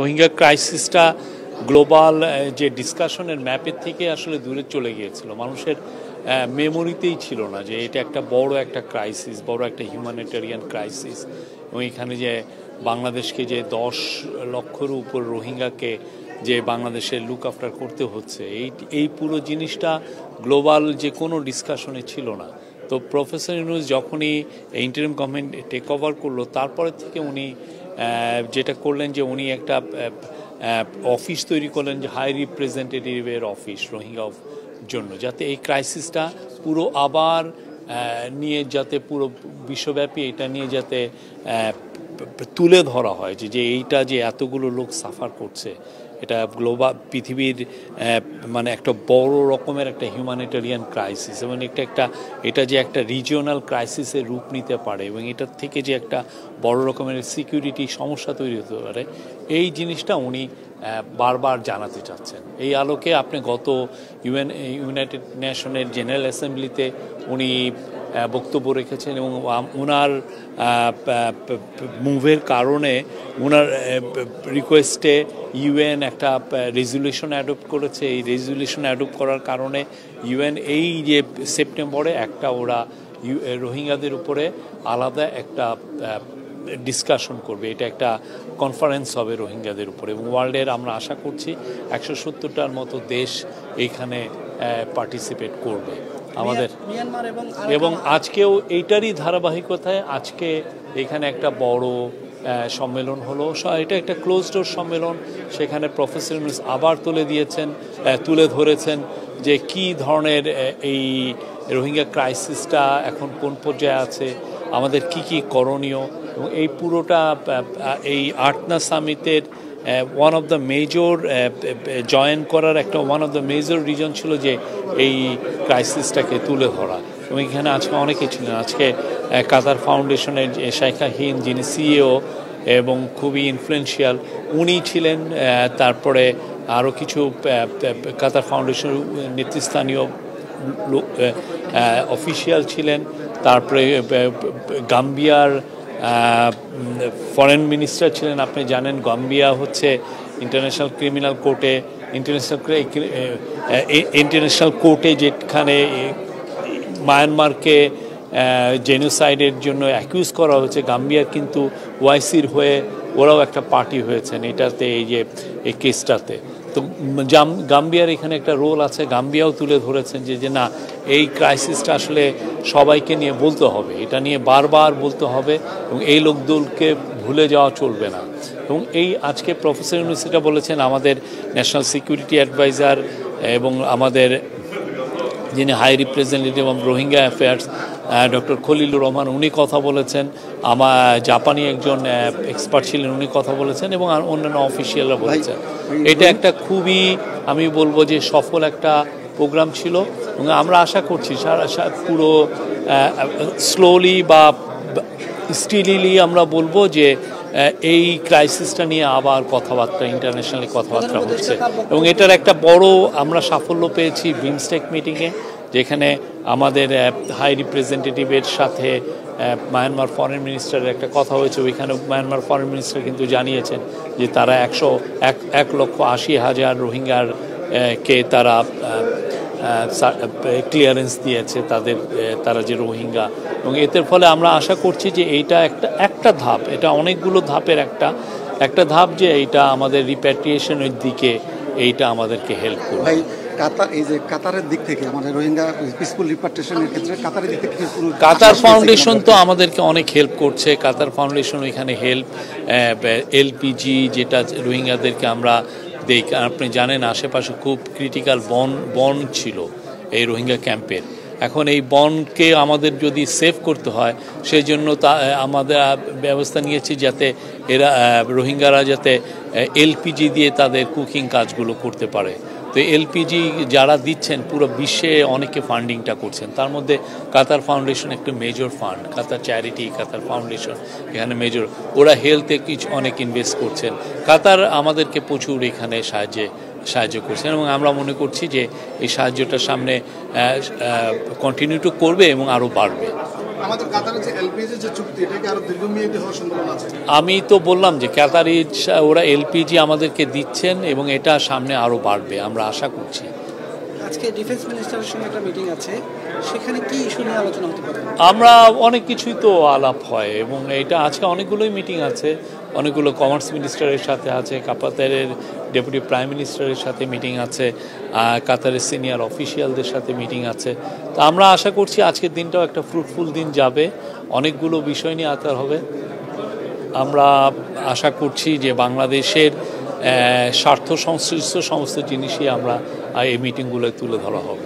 Rohingya ক্রাইসিসটা global যে ডিসকাশনের ম্যাপের থেকে আসলে দূরে চলে গিয়েছিল, মানুষের মেমোরিতেই ছিল না যে এটা একটা বড় একটা ক্রাইসিস, বড় একটা হিউম্যানিটেরিয়ান ক্রাইসিস। এবং এখানে যে বাংলাদেশকে যে 10 লক্ষের উপর রোহিঙ্গাকে যে বাংলাদেশে লুক আফটার করতে হচ্ছে, এই পুরো জিনিসটা গ্লোবাল যে কোনো ডিসকাশনে ছিল না। তো প্রফেসর ইউনূস যখনই ইন্টারিম গভর্নমেন্ট টেক ওভার করলো, তারপরে থেকে উনি যেটা করলেন যে উনি একটা অফিস তৈরি করলেন, যে হাই রিপ্রেজেন্টেটিভের অফিস রোহিঙ্গা জন্য, যাতে এই ক্রাইসিসটা পুরো আবার নিয়ে যাতে পুরো বিশ্বব্যাপী এটা নিয়ে যাতে তুলে ধরা হয় যে এইটা যে এতগুলো লোক সাফার করছে, এটা গ্লোবাল পৃথিবীর মানে একটা বড় রকমের একটা হিউম্যানিটেরিয়ান ক্রাইসিস, এবং এটা যে একটা রিজিওনাল ক্রাইসিসের রূপ নিতে পারে, এবং এটার থেকে যে একটা বড় রকমের সিকিউরিটি সমস্যা তৈরি হতে পারে, এই জিনিসটা উনি বারবার জানাতে চাচ্ছেন। এই আলোকে আপনি গত ইউনাইটেড নেশনের জেনারেল অ্যাসেম্বলিতে উনি বক্তব্য রেখেছেন, এবং ওনার মুভের কারণে ওনার রিকোয়েস্টে ইউএন একটা রেজুলেশন অ্যাডপ্ট করেছে। এই রেজুলেশন অ্যাডপ্ট করার কারণে ইউএন এই যে সেপ্টেম্বরে একটা ওরা রোহিঙ্গাদের উপরে আলাদা একটা ডিসকাশন করবে, এটা একটা কনফারেন্স হবে রোহিঙ্গাদের উপরে, এবং ওয়ার্ল্ডের আমরা আশা করছি 170টার মতো দেশ এইখানে পার্টিসিপেট করবে আমাদের। এবং আজকেও এইটারই ধারাবাহিকতায় আজকে এখানে একটা বড় সম্মেলন হলো, এটা একটা ক্লোজ ডোর সম্মেলন। সেখানে প্রফেসর ইউনূস আবার তুলে ধরেছেন যে কি ধরনের এই রোহিঙ্গা ক্রাইসিসটা এখন কোন পর্যায়ে আছে, আমাদের কি করণীয়। এবং এই পুরোটা এই আটনা সামিটের one of the major join করার একটা one of the major reason ছিল যে এই ক্রাইসিসটাকে তুলে ধরা। এবং এখানে আজকে অনেকে ছিলেন, আজকে কাতার ফাউন্ডেশনের শাইখা হিন্দ যিনি সিইও এবং খুবই ইনফ্লুয়েন্সিয়াল, উনি ছিলেন। তারপরে আরও কিছু কাতার ফাউন্ডেশনের নেতৃস্থানীয় অফিসিয়াল ছিলেন। তারপরে গাম্বিয়ার ফরেন মিনিস্টার ছিলেন। আপনি জানেন গাম্বিয়া হচ্ছে ইন্টারন্যাশনাল ক্রিমিনাল কোর্টে ইন্টারন্যাশনাল কোর্টে যেখানে মায়ানমারকে জেনোসাইডের জন্য অ্যাকিউজ করা হয়েছে, গাম্বিয়ার কিন্তু ওআইসির হয়ে ওরাও একটা পার্টি হয়েছেন এটাতে, এই কেসটাতে। তো গাম্বিয়ার এখানে একটা রোল আছে। গাম্বিয়াও তুলে ধরেছেন যে না, এই ক্রাইসিসটা আসলে সবাইকে নিয়ে বলতে হবে, এটা নিয়ে বারবার বলতে হবে, এবং এই লোকদলকে ভুলে যাওয়া চলবে না। এবং এই আজকে প্রফেসর ইউনূস এটা বলেছেন, আমাদের ন্যাশনাল সিকিউরিটি অ্যাডভাইজার এবং আমাদের যিনি high representative of Rohingya affairs doctor Khalilur Rahman, উনি কথা বলেছেন। জাপানি একজন এক্সপার্ট ছিলেন, উনি কথা বলেছেন, এবং অন্যান্য অফিসিয়ালরা বলেছেন। এটা একটা খুবই, আমি বলবো যে সফল একটা প্রোগ্রাম ছিল, এবং আমরা আশা করছি পুরো স্লোলি বা স্টিলিলি আমরা বলবো যে এই ক্রাইসিসটা নিয়ে আবার কথাবার্তা, ইন্টারন্যাশনালি কথাবার্তা হচ্ছে। এবং এটার একটা বড় আমরা সাফল্য পেয়েছি বিমস্টেক মিটিংয়ে, যেখানে আমাদের হাই রিপ্রেজেন্টেটিভের সাথে মায়ানমার ফরেন মিনিস্টারের একটা কথা হয়েছে। ওইখানে মায়ানমার ফরেন মিনিস্টার কিন্তু জানিয়েছেন যে তারা 1,80,000 রোহিঙ্গার কে তারা ক্লিয়ারেন্স দিয়েছে তারা যে রোহিঙ্গা। এবং এর ফলে আমরা আশা করছি যে এইটা একটা ধাপ, এটা অনেকগুলো ধাপের একটা ধাপ, যে এইটা আমাদের রিপ্যাট্রিয়েশনের দিকে এইটা আমাদেরকে হেল্প করবে। কাতারের দিক থেকে আমাদের রোহিঙ্গা পিসফুল রিপ্যাট্রিয়েশনের ক্ষেত্রে কাতারের দিক থেকে কাতার ফাউন্ডেশন তো আমাদেরকে অনেক হেল্প করছে। কাতার ফাউন্ডেশন ওইখানে এলপিজি যেটা রোহিঙ্গাদেরকে আমরা দেই, আপনি জানেন আশেপাশে খুব ক্রিটিক্যাল বন ছিল এই রোহিঙ্গা ক্যাম্পের। এখন এই বনকে আমাদের যদি সেভ করতে হয়, সেই জন্য আমাদের ব্যবস্থা নিয়েছি যাতে রোহিঙ্গারা যাতে এলপিজি দিয়ে তাদের কুকিং কাজগুলো করতে পারে। তো এলপিজি যারা দিচ্ছেন পুরো বিশ্বে অনেকে ফান্ডিংটা করছেন, তার মধ্যে কাতার ফাউন্ডেশন একটা মেজর ফান্ড, কাতার চ্যারিটি, কাতার ফাউন্ডেশন এখানে মেজর, ওরা হেলথে অনেক ইনভেস্ট করছেন। কাতার আমাদেরকে প্রচুর এখানে সাহায্য করছেন, এবং আমরা মনে করছি যে এই সাহায্যটা সামনে কন্টিনিউ করবে এবং আরও বাড়বে। আমাদের কাতারের যে এলপিজি যে চুক্তি এটাকে আরো দীর্ঘমেয়াদী হওয়ার সম্ভাবনা আছে। আমি তো বললাম যে ক্যাতারি ওরা এলপিজি আমাদেরকে দিচ্ছেন এবং এটা সামনে আরও বাড়বে আমরা আশা করছি। আজকে ডিফেন্স মিনিস্টারের সঙ্গে একটা মিটিং আছে, সেখানে কি ইস্যু নিয়ে আলোচনা হতে পারে? আমরা অনেক কিছুই তো আলাপ হয় এবং এটা আজকে অনেকগুলোই মিটিং আছে, অনেকগুলো কমার্স মিনিস্টারের সাথে আছে, কাতারের ডেপুটি প্রাইম মিনিস্টারের সাথে মিটিং আছে, কাতারের সিনিয়র অফিসিয়ালদের সাথে মিটিং আছে। তো আমরা আশা করছি আজকের দিনটাও একটা ফ্রুটফুল দিন যাবে, অনেকগুলো বিষয় নিয়ে আলাপ হবে। আমরা আশা করছি যে বাংলাদেশের স্বার্থ সংশ্লিষ্ট সমস্ত জিনিসই আমরা এই মিটিংগুলোয় তুলে ধরা হবে।